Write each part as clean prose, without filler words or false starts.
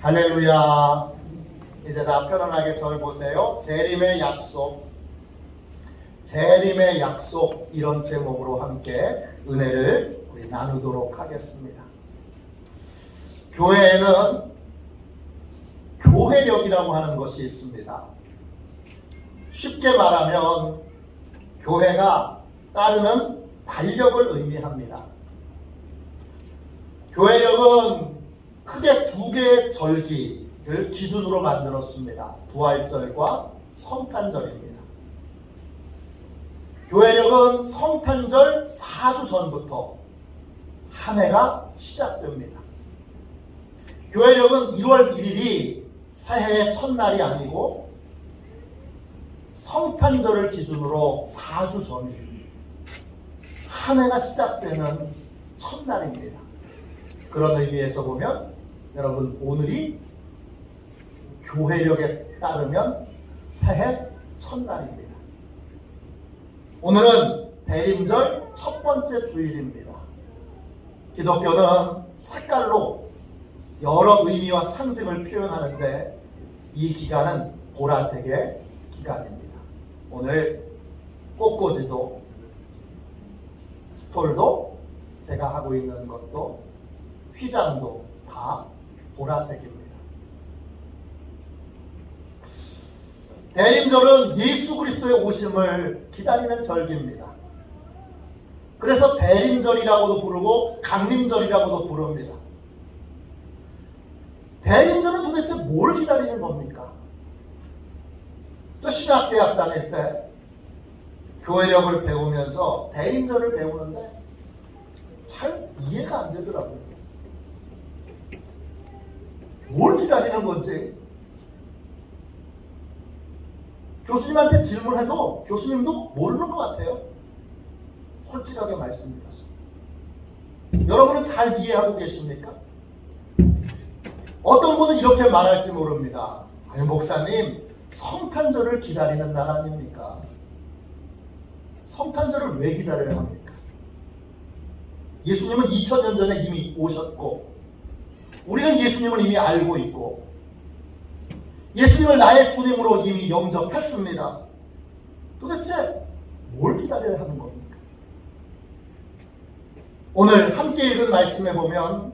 할렐루야. 이제 다 편안하게 저를 보세요. 재림의 약속, 재림의 약속, 이런 제목으로 함께 은혜를 우리 나누도록 하겠습니다. 교회에는 교회력이라고 하는 것이 있습니다. 쉽게 말하면 교회가 따르는 달력을 의미합니다. 교회력은 크게 두 개의 절기를 기준으로 만들었습니다. 부활절과 성탄절입니다. 교회력은 성탄절 4주 전부터 한 해가 시작됩니다. 교회력은 1월 1일이 새해의 첫날이 아니고 성탄절을 기준으로 4주 전이 한 해가 시작되는 첫날입니다. 그런 의미에서 보면 여러분, 오늘이 교회력에 따르면 새해 첫날입니다. 오늘은 대림절 첫 번째 주일입니다. 기독교는 색깔로 여러 의미와 상징을 표현하는데 이 기간은 보라색의 기간입니다. 오늘 꽃꽂이도 스톨도 제가 하고 있는 것도 휘장도 다 보라색입니다. 대림절은 예수 그리스도의 오심을 기다리는 절기입니다. 그래서 대림절이라고도 부르고 강림절이라고도 부릅니다. 대림절은 도대체 뭘 기다리는 겁니까? 또 신학대학 다닐 때 교회력을 배우면서 대림절을 배우는데 잘 이해가 안 되더라고요. 뭘 기다리는 건지 교수님한테 질문해도 교수님도 모르는 것 같아요. 솔직하게 말씀드렸습니다. 여러분은 잘 이해하고 계십니까? 어떤 분은 이렇게 말할지 모릅니다. 아니, 목사님, 성탄절을 기다리는 날 아닙니까? 성탄절을 왜 기다려야 합니까? 예수님은 2000년 전에 이미 오셨고 우리는 예수님을 이미 알고 있고 예수님을 나의 주님으로 이미 영접했습니다. 도대체 뭘 기다려야 하는 겁니까? 오늘 함께 읽은 말씀에 보면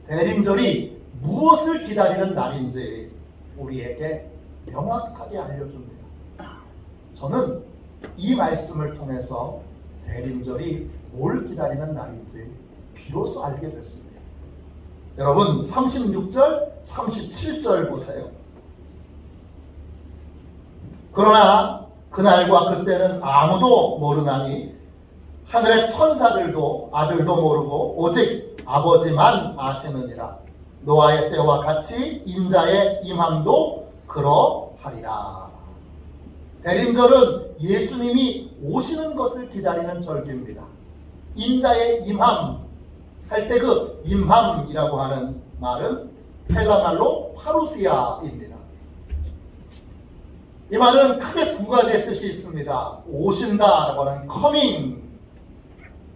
대림절이 무엇을 기다리는 날인지 우리에게 명확하게 알려줍니다. 저는 이 말씀을 통해서 대림절이 뭘 기다리는 날인지 비로소 알게 됐습니다. 여러분, 36절, 37절 보세요. 그러나 그날과 그때는 아무도 모르나니 하늘의 천사들도 아들도 모르고 오직 아버지만 아시느니라. 노아의 때와 같이 인자의 임함도 그러하리라. 대림절은 예수님이 오시는 것을 기다리는 절기입니다. 인자의 임함 할 때 그 임함이라고 하는 말은 헬라말로 파루시아입니다. 이 말은 크게 두 가지의 뜻이 있습니다. 오신다라고 하는 coming,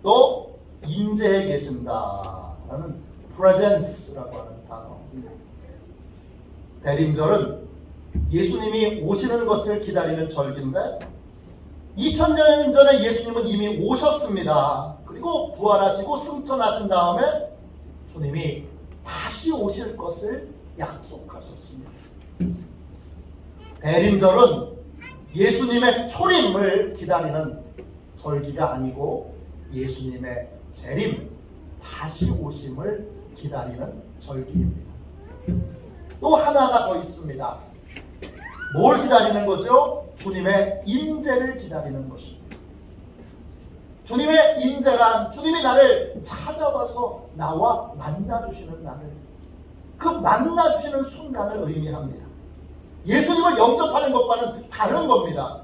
또 임재해 계신다라는 presence라고 하는 단어입니다. 대림절은 예수님이 오시는 것을 기다리는 절기인데 2000년 전에 예수님은 이미 오셨습니다. 그리고 부활하시고 승천하신 다음에 주님이 다시 오실 것을 약속하셨습니다. 대림절은 예수님의 초림을 기다리는 절기가 아니고 예수님의 재림, 다시 오심을 기다리는 절기입니다. 또 하나가 더 있습니다. 뭘 기다리는 거죠? 주님의 임재를 기다리는 것입니다. 주님의 임재란 주님이 나를 찾아와서 나와 만나주시는 날을, 그 만나주시는 순간을 의미합니다. 예수님을 영접하는 것과는 다른 겁니다.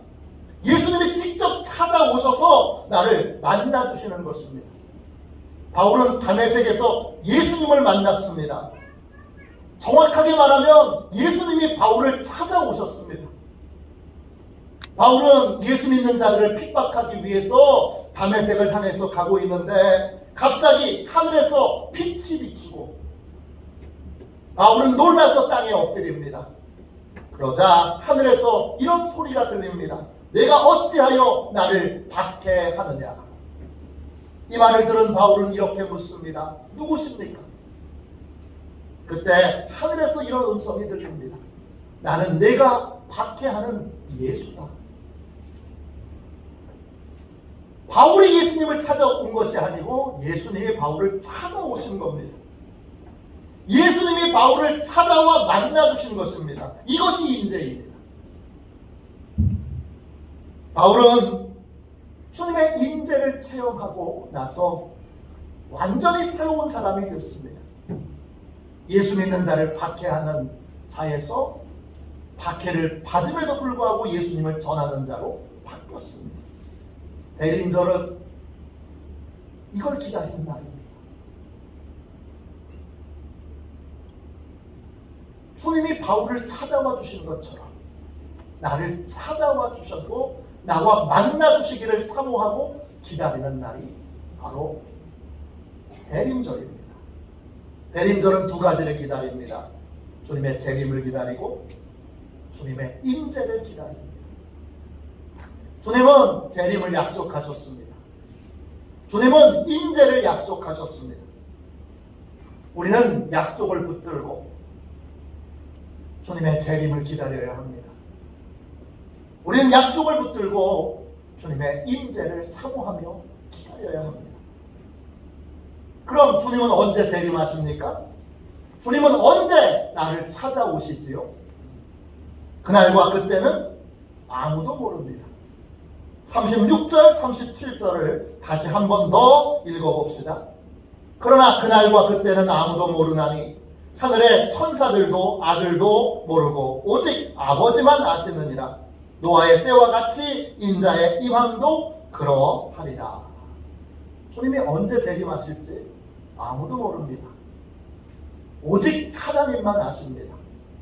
예수님이 직접 찾아오셔서 나를 만나주시는 것입니다. 바울은 다메섹에서 예수님을 만났습니다. 정확하게 말하면 예수님이 바울을 찾아오셨습니다. 바울은 예수 믿는 자들을 핍박하기 위해서 다메섹을 향해서 가고 있는데 갑자기 하늘에서 빛이 비치고 바울은 놀라서 땅에 엎드립니다. 그러자 하늘에서 이런 소리가 들립니다. 내가 어찌하여 나를 박해하느냐. 이 말을 들은 바울은 이렇게 묻습니다. 누구십니까? 그때 하늘에서 이런 음성이 들립니다. 나는 내가 박해하는 예수다. 바울이 예수님을 찾아온 것이 아니고 예수님이 바울을 찾아오신 겁니다. 예수님이 바울을 찾아와 만나주신 것입니다. 이것이 임재입니다. 바울은 주님의 임재를 체험하고 나서 완전히 새로운 사람이 됐습니다. 예수 믿는 자를 박해하는 자에서 박해를 받음에도 불구하고 예수님을 전하는 자로 바뀌었습니다. 대림절은 이걸 기다리는 날입니다. 주님이 바울을 찾아와 주신 것처럼 나를 찾아와 주셨고 나와 만나 주시기를 사모하고 기다리는 날이 바로 대림절입니다. 대림절은 두 가지를 기다립니다. 주님의 재림을 기다리고 주님의 임재를 기다립니다. 주님은 재림을 약속하셨습니다. 주님은 임재를 약속하셨습니다. 우리는 약속을 붙들고 주님의 재림을 기다려야 합니다. 우리는 약속을 붙들고 주님의 임재를 사모하며 기다려야 합니다. 그럼 주님은 언제 재림하십니까? 주님은 언제 나를 찾아오시지요? 그날과 그때는 아무도 모릅니다. 36절, 37절을 다시 한 번 더 읽어봅시다. 그러나 그날과 그때는 아무도 모르나니 하늘의 천사들도 아들도 모르고 오직 아버지만 아시느니라. 노아의 때와 같이 인자의 임함도 그러하리라. 주님이 언제 재림하실지 아무도 모릅니다. 오직 하나님만 아십니다.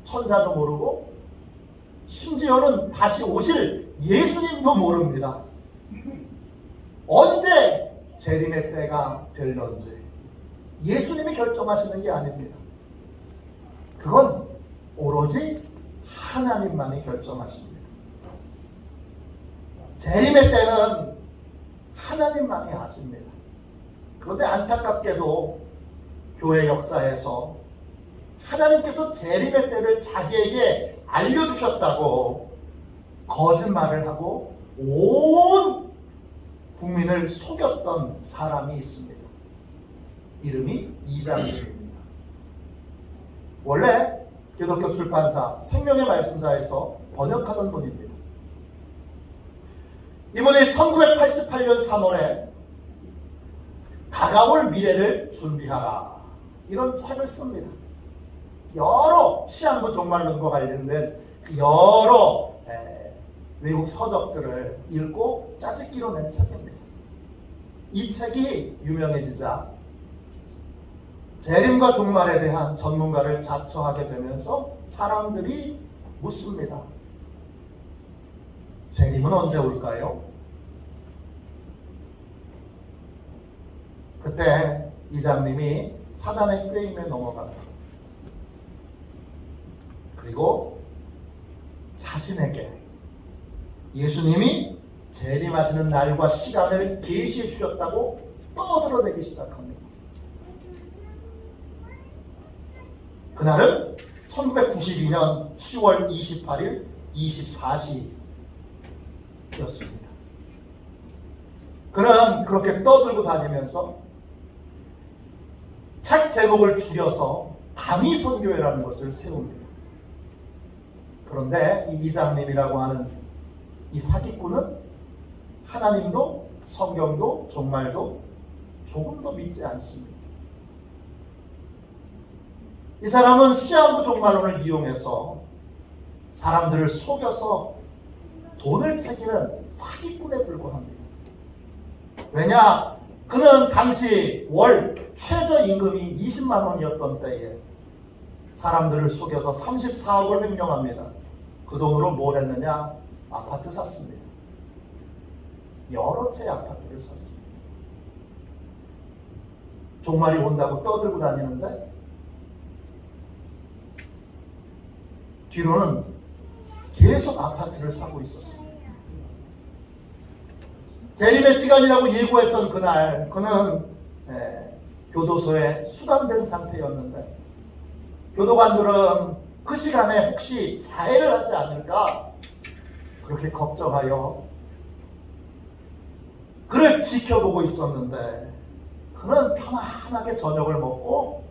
천사도 모르고 심지어는 다시 오실 예수님도 모릅니다. 언제 재림의 때가 될런지 예수님이 결정하시는 게 아닙니다. 그건 오로지 하나님만이 결정하십니다. 재림의 때는 하나님만이 아십니다. 그런데 안타깝게도 교회 역사에서 하나님께서 재림의 때를 자기에게 알려주셨다고 거짓말을 하고 온 국민을 속였던 사람이 있습니다. 이름이 이장님입니다. 원래 기독교 출판사 생명의 말씀사에서 번역하던 분입니다. 이분이 1988년 3월에 다가올 미래를 준비하라 이런 책을 씁니다. 여러 시한부 종말론과 관련된 여러 외국 서적들을 읽고 짜집기로 낸 책입니다. 이 책이 유명해지자 재림과 종말에 대한 전문가를 자처하게 되면서 사람들이 묻습니다. 재림은 언제 올까요? 그때 이장님이 사단의 꾀임에 넘어갑니다. 그리고 자신에게 예수님이 재림하시는 날과 시간을 계시해 주셨다고 떠들어대기 시작합니다. 그날은 1992년 10월 28일 24시였습니다. 그는 그렇게 떠들고 다니면서 책 제목을 줄여서 다미 선교회라는 것을 세웁니다. 그런데 이 이장님이라고 하는 이 사기꾼은 하나님도 성경도 종말도 조금도 믿지 않습니다. 이 사람은 시한부 종말론을 이용해서 사람들을 속여서 돈을 챙기는 사기꾼에 불과합니다. 왜냐? 그는 당시 월 최저임금이 20만 원이었던 때에 사람들을 속여서 34억을 횡령합니다. 그 돈으로 뭘 했느냐? 아파트 샀습니다. 여러 채 아파트를 샀습니다. 종말이 온다고 떠들고 다니는데 뒤로는 계속 아파트를 사고 있었습니다. 재림의 시간이라고 예고했던 그날 그는 교도소에 수감된 상태였는데 교도관들은 그 시간에 혹시 자해를 하지 않을까 그렇게 걱정하여 그를 지켜보고 있었는데 그는 편안하게 저녁을 먹고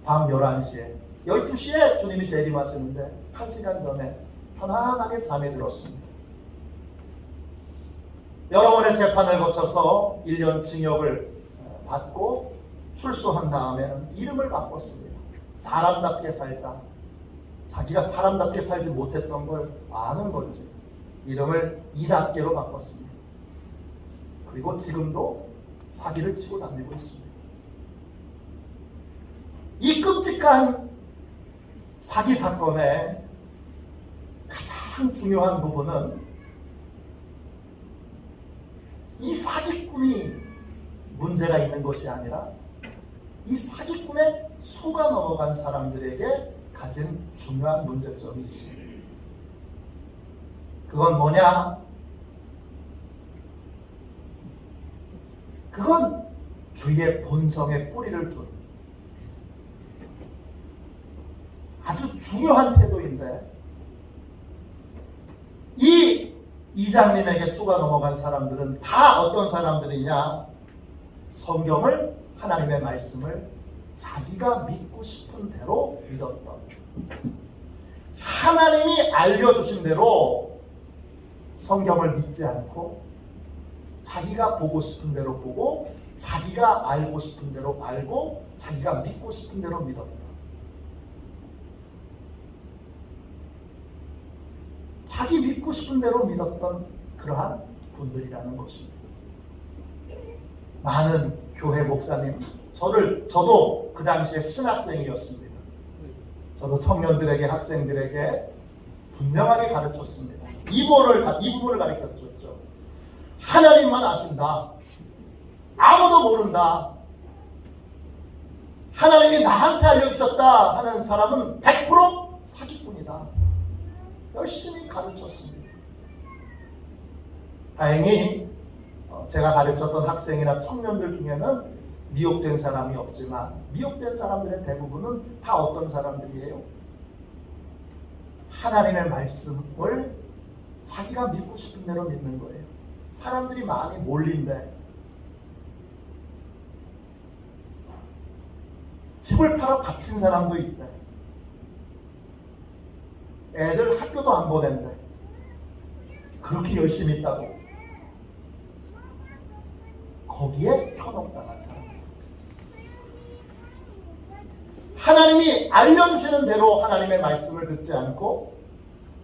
밤 11시에 12시에 주님이 재림하시는데 1시간 전에 편안하게 잠에 들었습니다. 여러 번의 재판을 거쳐서 1년 징역을 받고 출소한 다음에는 이름을 바꿨습니다. 사람답게 살자. 자기가 사람답게 살지 못했던 걸 아는 건지 이름을 이답게로 바꿨습니다. 그리고 지금도 사기를 치고 다니고 있습니다. 이 끔찍한 사기 사건의 가장 중요한 부분은 이 사기꾼이 문제가 있는 것이 아니라 이 사기꾼에 속아 넘어간 사람들에게 가진 중요한 문제점이 있습니다. 그건 뭐냐? 그건 죄의 본성에 뿌리를 둔 아주 중요한 태도인데 이 이장님에게 속아 넘어간 사람들은 다 어떤 사람들이냐? 성경을 하나님의 말씀을 자기가 믿고 싶은 대로 믿었던 하나님이 알려주신 대로 성경을 믿지 않고 자기가 보고 싶은 대로 보고 자기가 알고 싶은 대로 알고 자기가 믿고 싶은 대로 믿었다. 자기 믿고 싶은 대로 믿었던 그러한 분들이라는 것입니다. 많은 교회 목사님, 저도 그 당시에 신학생이었습니다. 저도 청년들에게 학생들에게 분명하게 가르쳤습니다. 이 부분을 가르쳐줬죠. 하나님만 아신다. 아무도 모른다. 하나님이 나한테 알려주셨다 하는 사람은 100% 사기꾼이다. 열심히 가르쳤습니다. 다행히 제가 가르쳤던 학생이나 청년들 중에는 미혹된 사람이 없지만 미혹된 사람들의 대부분은 다 어떤 사람들이에요? 하나님의 말씀을 자기가 믿고 싶은 대로 믿는 거예요. 사람들이 많이 몰린데 집을 팔아 바친 사람도 있대. 애들 학교도 안 보낸대. 그렇게 열심히 있다고. 거기에 현혹당한 사람이에요. 하나님이 알려주시는 대로 하나님의 말씀을 듣지 않고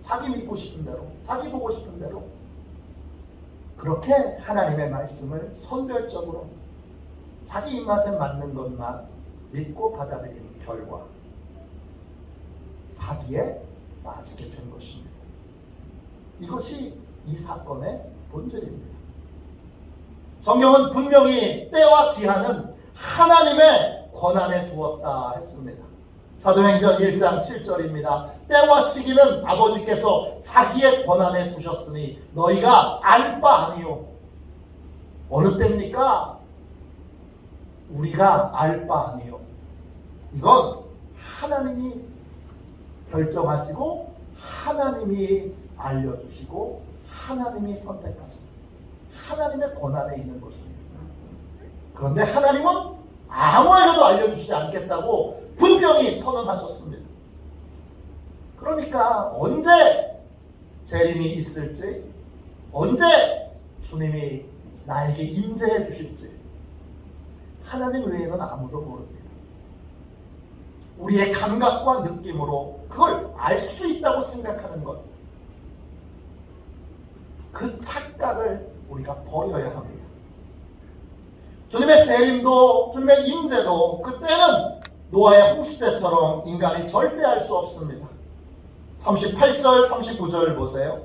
자기 믿고 싶은 대로, 자기 보고 싶은 대로 그렇게 하나님의 말씀을 선별적으로 자기 입맛에 맞는 것만 믿고 받아들이는 결과 사기에 빠지게 된 것입니다. 이것이 이 사건의 본질입니다. 성경은 분명히 때와 기한은 하나님의 권한에 두었다 했습니다. 사도행전 1장 7절입니다. 때와 시기는 아버지께서 자기의 권한에 두셨으니 너희가 알 바 아니요. 어느 때입니까? 우리가 알 바 아니요. 이건 하나님이 결정하시고 하나님이 알려주시고 하나님이 선택하신 하나님의 권한에 있는 것입니다. 그런데 하나님은 아무에게도 알려주시지 않겠다고 분명히 선언하셨습니다. 그러니까 언제 재림이 있을지, 언제 주님이 나에게 임재해 주실지 하나님 외에는 아무도 모릅니다. 우리의 감각과 느낌으로 그걸 알 수 있다고 생각하는 것, 그 착각을 우리가 버려야 합니다. 주님의 재림도 주님의 임재도 그때는 노아의 홍수 때처럼 인간이 절대 알 수 없습니다. 38절 39절 보세요.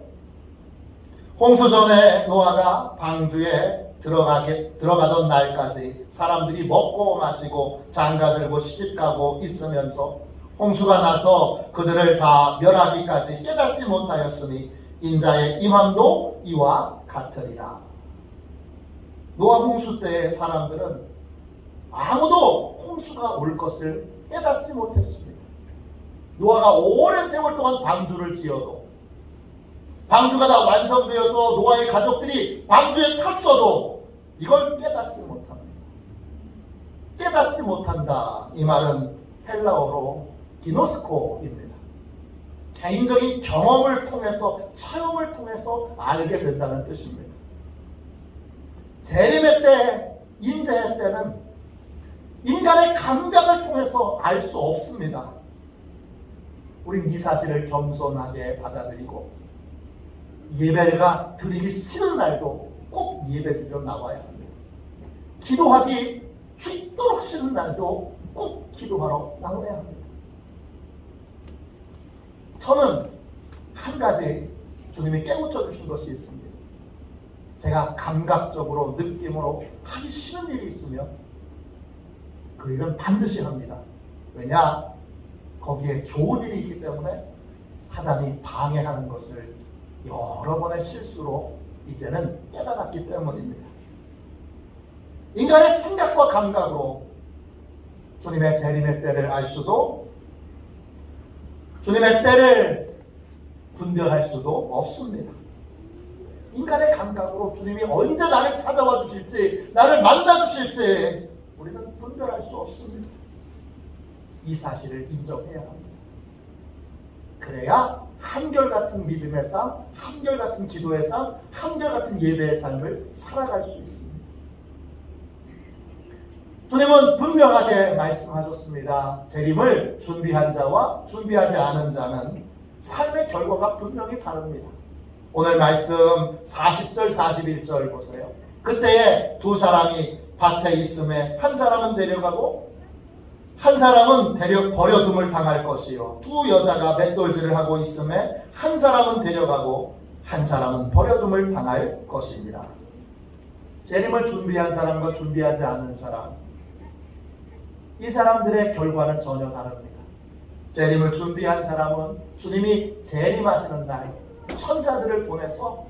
홍수 전에 노아가 방주에 들어가던 날까지 사람들이 먹고 마시고 장가들고 시집가고 있으면서 홍수가 나서 그들을 다 멸하기까지 깨닫지 못하였으니 인자의 임함도 이와 같으리라. 노아 홍수 때의 사람들은 아무도 홍수가 올 것을 깨닫지 못했습니다. 노아가 오랜 세월 동안 방주를 지어도, 방주가 다 완성되어서 노아의 가족들이 방주에 탔어도 이걸 깨닫지 못합니다. 깨닫지 못한다. 이 말은 헬라어로 기노스코입니다. 개인적인 경험을 통해서, 체험을 통해서 알게 된다는 뜻입니다. 재림의 때, 인재의 때는 인간의 감각을 통해서 알 수 없습니다. 우린 이 사실을 겸손하게 받아들이고 예배가 드리기 싫은 날도 꼭 예배드리러 나와야 합니다. 기도하기 죽도록 싫은 날도 꼭 기도하러 나와야 합니다. 저는 한 가지 주님이 깨우쳐 주신 것이 있습니다. 제가 감각적으로, 느낌으로 하기 싫은 일이 있으면 그 일은 반드시 합니다. 왜냐? 거기에 좋은 일이 있기 때문에 사단이 방해하는 것을 여러 번의 실수로 이제는 깨달았기 때문입니다. 인간의 생각과 감각으로 주님의 재림의 때를 알 수도, 주님의 때를 분별할 수도 없습니다. 인간의 감각으로 주님이 언제 나를 찾아와 주실지, 나를 만나 주실지 우리는 분별할 수 없습니다. 이 사실을 인정해야 합니다. 그래야 한결같은 믿음의 삶, 한결같은 기도의 삶, 한결같은 예배의 삶을 살아갈 수 있습니다. 주님은 분명하게 말씀하셨습니다. 재림을 준비한 자와 준비하지 않은 자는 삶의 결과가 분명히 다릅니다. 오늘 말씀 40절 41절 보세요. 그때에 두 사람이 밭에 있음에 한 사람은 데려가고 한 사람은 버려둠을 당할 것이요, 두 여자가 맷돌질을 하고 있음에 한 사람은 데려가고 한 사람은 버려둠을 당할 것이니라. 재림을 준비한 사람과 준비하지 않은 사람, 이 사람들의 결과는 전혀 다릅니다. 재림을 준비한 사람은 주님이 재림하시는 날 천사들을 보내서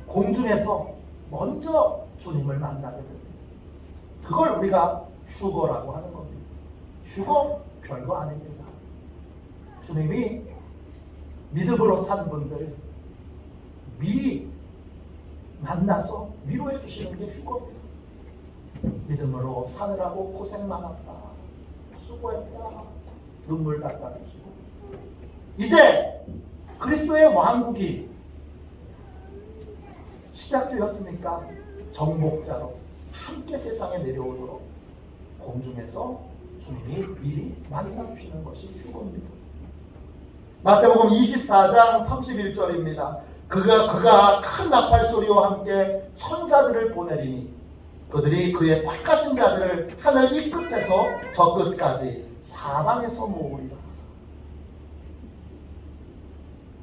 공중에서 먼저 주님을 만나게 됩니다. 그걸 우리가 휴거라고 하는 겁니다. 휴거 별거 아닙니다. 주님이 믿음으로 산 분들 미리 만나서 위로해 주시는 게 휴거입니다. 믿음으로 사느라고 고생 많았다, 수고했다, 눈물 닦아주시고 이제 그리스도의 왕국이 시작되었으니까 정복자로 함께 세상에 내려오도록 공중에서 주님이 미리 만나주시는 것이 휴거입니다. 마태복음 24장 31절입니다. 그가 큰 나팔 소리와 함께 천사들을 보내리니 그들이 그의 택하신 자들을 하늘 이 끝에서 저 끝까지 사방에서 모으리라.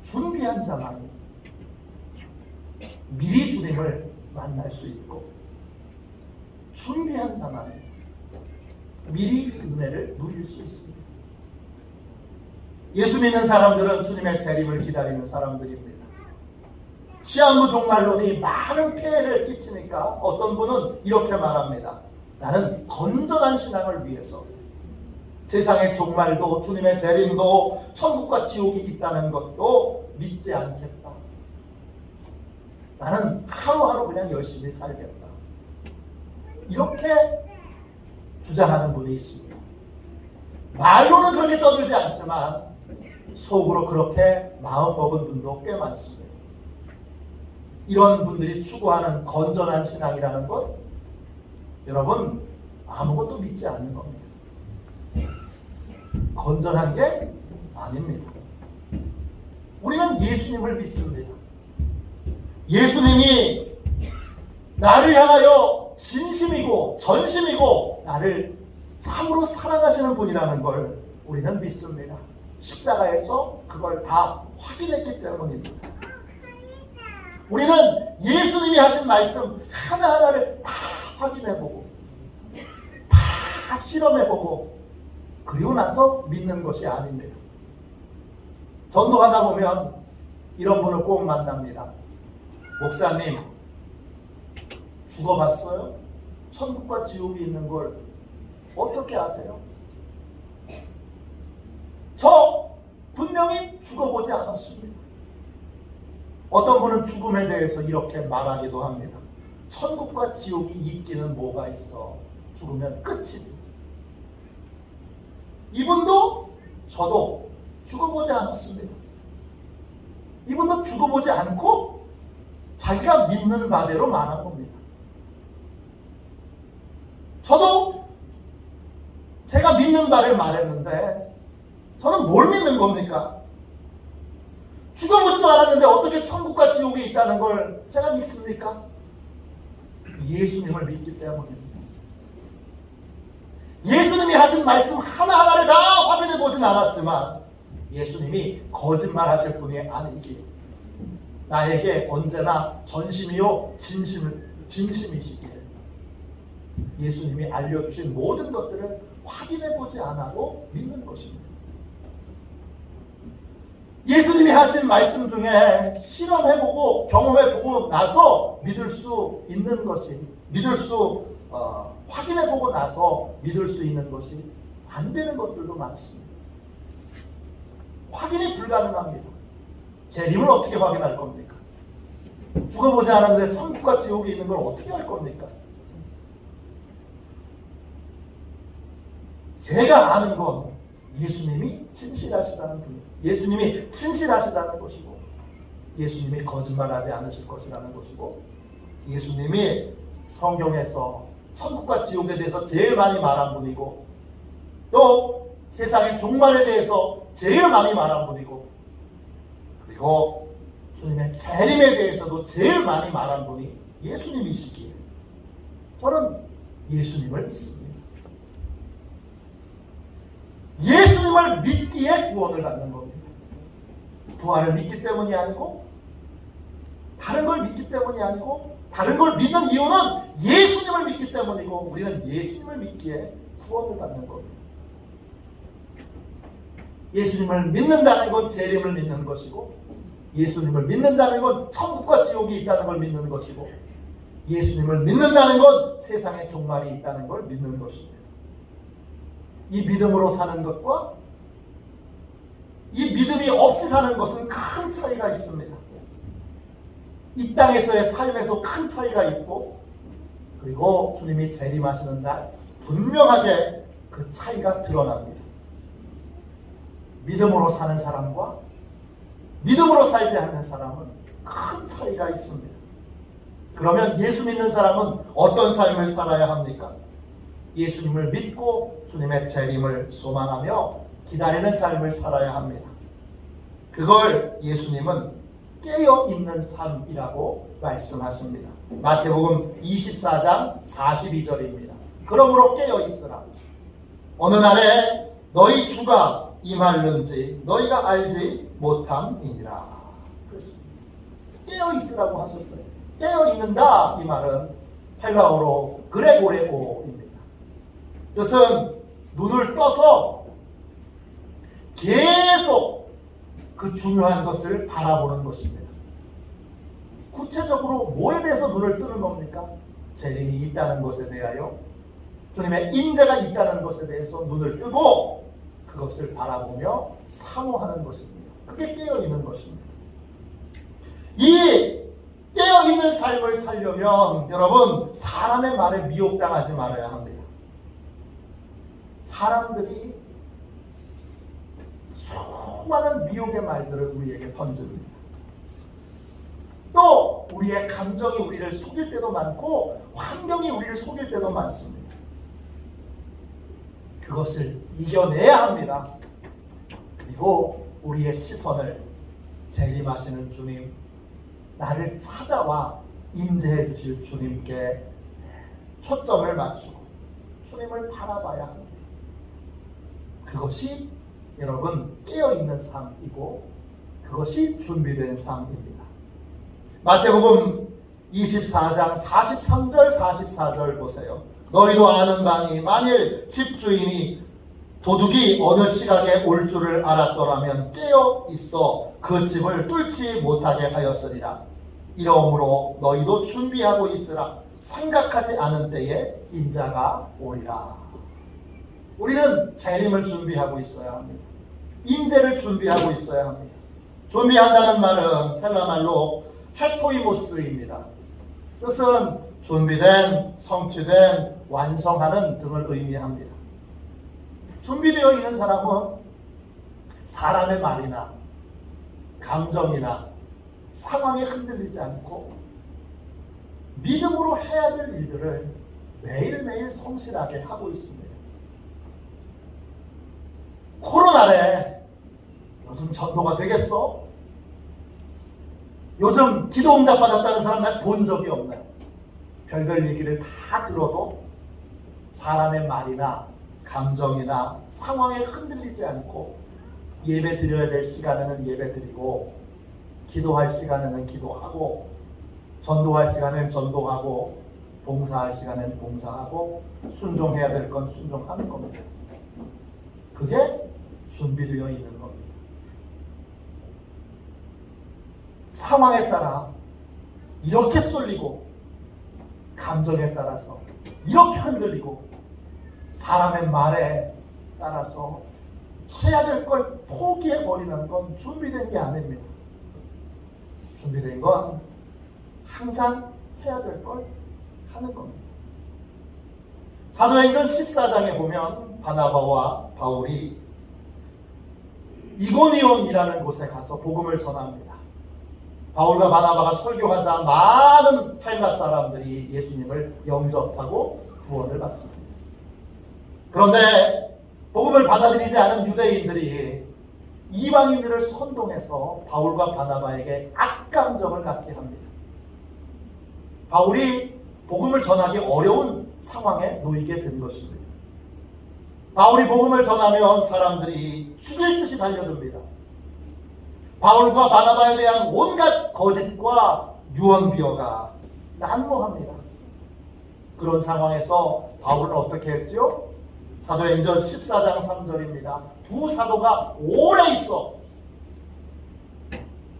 준비한 자만이 미리 주님을 만날 수 있고, 준비한 자만이 미리 이 은혜를 누릴 수 있습니다. 예수 믿는 사람들은 주님의 재림을 기다리는 사람들입니다. 시한부 종말론이 많은 폐해를 끼치니까 어떤 분은 이렇게 말합니다. 나는 건전한 신앙을 위해서 세상의 종말도 주님의 재림도 천국과 지옥이 있다는 것도 믿지 않겠다. 나는 하루하루 그냥 열심히 살겠다. 이렇게 주장하는 분이 있습니다. 말로는 그렇게 떠들지 않지만 속으로 그렇게 마음먹은 분도 꽤 많습니다. 이런 분들이 추구하는 건전한 신앙이라는 것, 여러분 아무것도 믿지 않는 겁니다. 건전한 게 아닙니다. 우리는 예수님을 믿습니다. 예수님이 나를 향하여 진심이고 전심이고 나를 참으로 사랑하시는 분이라는 걸 우리는 믿습니다. 십자가에서 그걸 다 확인했기 때문입니다. 우리는 예수님이 하신 말씀 하나하나를 다 확인해보고 다 실험해보고 그리고 나서 믿는 것이 아닙니다. 전도하다 보면 이런 분을 꼭 만납니다. 목사님, 죽어봤어요? 천국과 지옥이 있는 걸 어떻게 아세요? 저 분명히 죽어보지 않았습니다. 어떤 분은 죽음에 대해서 이렇게 말하기도 합니다. 천국과 지옥이 있기는 뭐가 있어? 죽으면 끝이지. 이분도 저도 죽어보지 않았습니다. 이분도 죽어보지 않고 자기가 믿는 바대로 말한 겁니다. 저도 제가 믿는 바를 말했는데 저는 뭘 믿는 겁니까? 죽어보지도 않았는데 어떻게 천국과 지옥이 있다는 걸 제가 믿습니까? 예수님을 믿기 때문입니다. 예수님이 하신 말씀 하나하나를 다 확인해 보진 않았지만 예수님이 거짓말 하실 분이 아니기에 나에게 언제나 전심이요 진심이시기에 예수님이 알려주신 모든 것들을 확인해 보지 않아도 믿는 것입니다. 예수님이 하신 말씀 중에 실험해보고 경험해보고 나서 믿을 수 있는 것이 확인해보고 나서 믿을 수 있는 것이 안 되는 것들도 많습니다. 확인이 불가능합니다. 재림을 어떻게 확인할 겁니까? 죽어보지 않았는데 천국과 지옥이 있는 걸 어떻게 할 겁니까? 제가 아는 건 예수님이 진실하시다는 분이에요. 예수님이 진실하시다는 것이고 예수님이 거짓말하지 않으실 것이라는 것이고 예수님이 성경에서 천국과 지옥에 대해서 제일 많이 말한 분이고 또 세상의 종말에 대해서 제일 많이 말한 분이고 그리고 주님의 재림에 대해서도 제일 많이 말한 분이 예수님이시기에 저는 예수님을 믿습니다. 예수님을 믿기에 구원을 받는 겁니다. 부활을 믿기 때문이 아니고 다른 걸 믿기 때문이 아니고 다른 걸 믿는 이유는 예수님을 믿기 때문이고 우리는 예수님을 믿기에 구원을 받는 겁니다. 예수님을 믿는다는 건 재림을 믿는 것이고 예수님을 믿는다는 건 천국과 지옥이 있다는 걸 믿는 것이고 예수님을 믿는다는 건 세상에 종말이 있다는 걸 믿는 것입니다. 이 믿음으로 사는 것과 이 믿음이 없이 사는 것은 큰 차이가 있습니다. 이 땅에서의 삶에서 큰 차이가 있고 그리고 주님이 재림하시는 날 분명하게 그 차이가 드러납니다. 믿음으로 사는 사람과 믿음으로 살지 않는 사람은 큰 차이가 있습니다. 그러면 예수 믿는 사람은 어떤 삶을 살아야 합니까? 예수님을 믿고 주님의 재림을 소망하며 기다리는 삶을 살아야 합니다. 그걸 예수님은 깨어있는 삶이라고 말씀하십니다. 마태복음 24장 42절입니다. 그러므로 깨어있으라. 어느 날에 너희 주가 임할는지 너희가 알지 못함이니라. 그렇습니다. 깨어있으라고 하셨어요. 깨어있는다 이 말은 헬라어로 그레고레오입니다. 뜻은 눈을 떠서 계속 그 중요한 것을 바라보는 것입니다. 구체적으로 뭐에 대해서 눈을 뜨는 겁니까? 재림이 있다는 것에 대하여 주님의 임재가 있다는 것에 대해서 눈을 뜨고 그것을 바라보며 사모하는 것입니다. 그게 깨어있는 것입니다. 이 깨어있는 삶을 살려면 여러분 사람의 말에 미혹당하지 말아야 합니다. 사람들이 수많은 미혹의 말들을 우리에게 던집니다. 또 우리의 감정이 우리를 속일 때도 많고 환경이 우리를 속일 때도 많습니다. 그것을 이겨내야 합니다. 그리고 우리의 시선을 재림하시는 주님, 나를 찾아와 임재해 주실 주님께 초점을 맞추고 주님을 바라봐야 합니다. 그것이 여러분 깨어있는 삶이고 그것이 준비된 삶입니다. 마태복음 24장 43절 44절 보세요. 너희도 아는 바니 만일 집주인이 도둑이 어느 시각에 올 줄을 알았더라면 깨어 있어 그 집을 뚫지 못하게 하였으리라. 이러므로 너희도 준비하고 있으라. 생각하지 않은 때에 인자가 오리라. 우리는 재림을 준비하고 있어야 합니다. 임재를 준비하고 있어야 합니다. 준비한다는 말은 헬라 말로 헤토이모스입니다. 뜻은 준비된, 성취된, 완성하는 등을 의미합니다. 준비되어 있는 사람은 사람의 말이나 감정이나 상황에 흔들리지 않고 믿음으로 해야 될 일들을 매일매일 성실하게 하고 있습니다. 코로나래 요즘 전도가 되겠어? 요즘 기도 응답 받았다는 사람 난 본 적이 없나요? 별별 얘기를 다 들어도 사람의 말이나 감정이나 상황에 흔들리지 않고 예배 드려야 될 시간에는 예배 드리고 기도할 시간에는 기도하고 전도할 시간에는 전도하고 봉사할 시간에는 봉사하고 순종해야 될 건 순종하는 겁니다. 그게 준비되어 있는 겁니다. 상황에 따라 이렇게 쏠리고 감정에 따라서 이렇게 흔들리고 사람의 말에 따라서 해야 될 걸 포기해버리는 건 준비된 게 아닙니다. 준비된 건 항상 해야 될 걸 하는 겁니다. 사도행전 14장에 보면 바나바와 바울이 이고니온이라는 곳에 가서 복음을 전합니다. 바울과 바나바가 설교하자 많은 헬라 사람들이 예수님을 영접하고 구원을 받습니다. 그런데 복음을 받아들이지 않은 유대인들이 이방인들을 선동해서 바울과 바나바에게 악감정을 갖게 합니다. 바울이 복음을 전하기 어려운 상황에 놓이게 된 것입니다. 바울이 복음을 전하면 사람들이 죽일 듯이 달려듭니다. 바울과 바나바에 대한 온갖 거짓과 유언비어가 난무합니다. 그런 상황에서 바울은 어떻게 했죠? 사도행전 14장 3절입니다. 두 사도가 오래 있어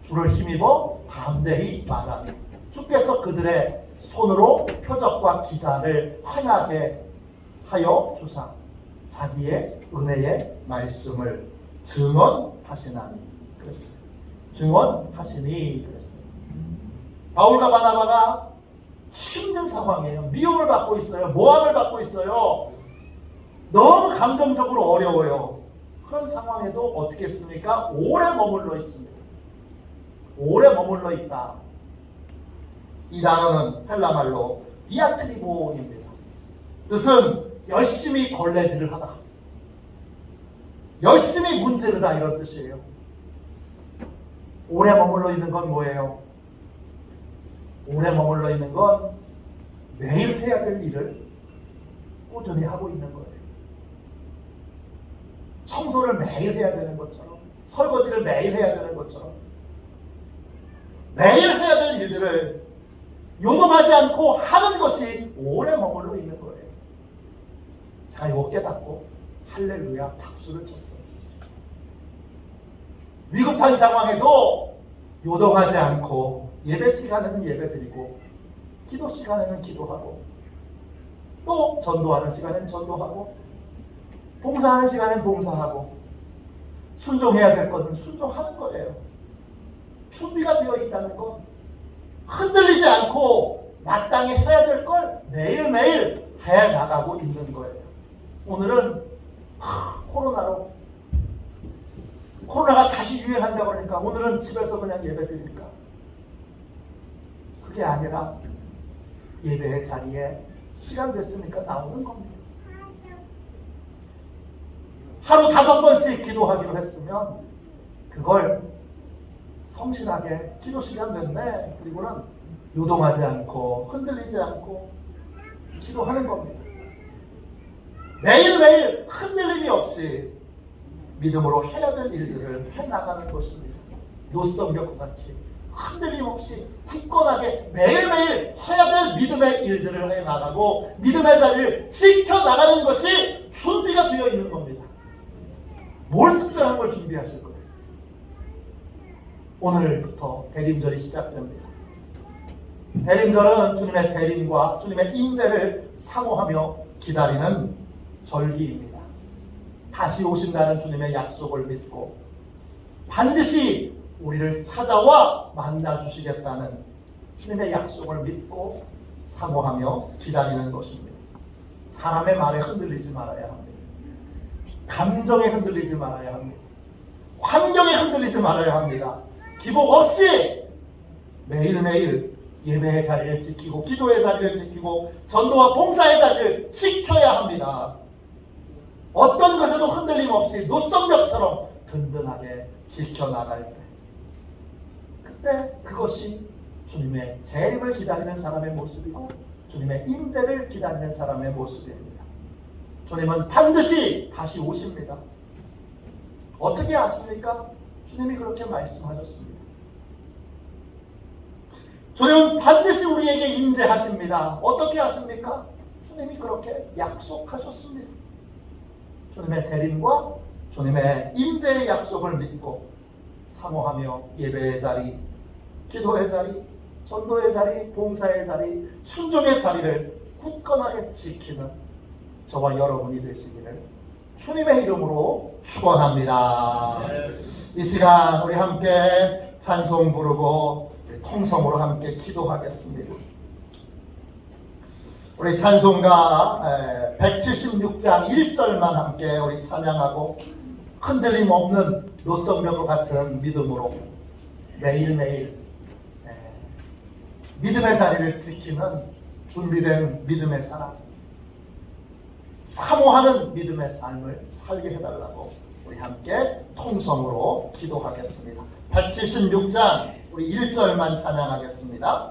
주를 힘입어 담대히 말하니 주께서 그들의 손으로 표적과 기사를 행하게 하여 주사 자기의 은혜의 말씀을 증언하시나니 그랬어요. 증언하시니 그랬어요. 바울과 바나바가 힘든 상황이에요. 미움을 받고 있어요. 모함을 받고 있어요. 너무 감정적으로 어려워요. 그런 상황에도 어떻게 했습니까? 오래 머물러 있습니다. 오래 머물러 있다. 이 단어는 헬라 말로 디아트리보입니다. 뜻은 열심히 걸레질을 하다. 열심히 문지르다 이런 뜻이에요. 오래 머물러 있는 건 뭐예요? 오래 머물러 있는 건 매일 해야 될 일을 꾸준히 하고 있는 거예요. 청소를 매일 해야 되는 것처럼 설거지를 매일 해야 되는 것처럼 매일 해야 될 일들을 요동하지 않고 하는 것이 오래 머물러 있는 거예요. 자, 이거 깨닫고 할렐루야 박수를 쳤어요. 위급한 상황에도 요동하지 않고 예배 시간에는 예배 드리고 기도 시간에는 기도하고 또 전도하는 시간에는 전도하고 봉사하는 시간에는 봉사하고 순종해야 될 것은 순종하는 거예요. 준비가 되어 있다는 건 흔들리지 않고 마땅히 해야 될 걸 매일매일 해나가고 있는 거예요. 오늘은 코로나가 다시 유행한다고 그러니까 오늘은 집에서 그냥 예배 드릴까? 그게 아니라 예배의 자리에 시간 됐으니까 나오는 겁니다. 하루 5번씩 기도하기로 했으면 그걸 성실하게 기도 시간 됐네. 그리고는 요동하지 않고 흔들리지 않고 기도하는 겁니다. 매일매일 흔들림이 없이 믿음으로 해야 될 일들을 해나가는 것입니다. 노성벽과 같이 흔들림 없이 굳건하게 매일매일 해야 될 믿음의 일들을 해나가고 믿음의 자리를 지켜나가는 것이 준비가 되어 있는 겁니다. 뭘 특별한 걸 준비하실 거예요? 오늘부터 대림절이 시작됩니다. 대림절은 주님의 재림과 주님의 임재를 사모하며 기다리는 절기입니다. 다시 오신다는 주님의 약속을 믿고 반드시 우리를 찾아와 만나주시겠다는 주님의 약속을 믿고 사모하며 기다리는 것입니다. 사람의 말에 흔들리지 말아야 합니다. 감정에 흔들리지 말아야 합니다. 환경에 흔들리지 말아야 합니다. 기복 없이 매일매일 예배의 자리를 지키고 기도의 자리를 지키고 전도와 봉사의 자리를 지켜야 합니다. 어떤 것에도 흔들림 없이 노선벽처럼 든든하게 지켜나갈 때, 그때 그것이 주님의 재림을 기다리는 사람의 모습이고 주님의 임재를 기다리는 사람의 모습입니다. 주님은 반드시 다시 오십니다. 어떻게 아십니까? 주님이 그렇게 말씀하셨습니다. 주님은 반드시 우리에게 임재하십니다. 어떻게 하십니까? 주님이 그렇게 약속하셨습니다. 주님의 재림과 주님의 임재의 약속을 믿고 사모하며 예배의 자리, 기도의 자리, 전도의 자리, 봉사의 자리, 순종의 자리를 굳건하게 지키는 저와 여러분이 되시기를 주님의 이름으로 축원합니다. 이 시간 우리 함께 찬송 부르고 통성으로 함께 기도하겠습니다. 우리 찬송가 176장 1절만 함께 우리 찬양하고 흔들림 없는 노선벽과 같은 믿음으로 매일매일 믿음의 자리를 지키는 준비된 믿음의 사람, 사모하는 믿음의 삶을 살게 해달라고 우리 함께 통성으로 기도하겠습니다. 176장 우리 1절만 찬양하겠습니다.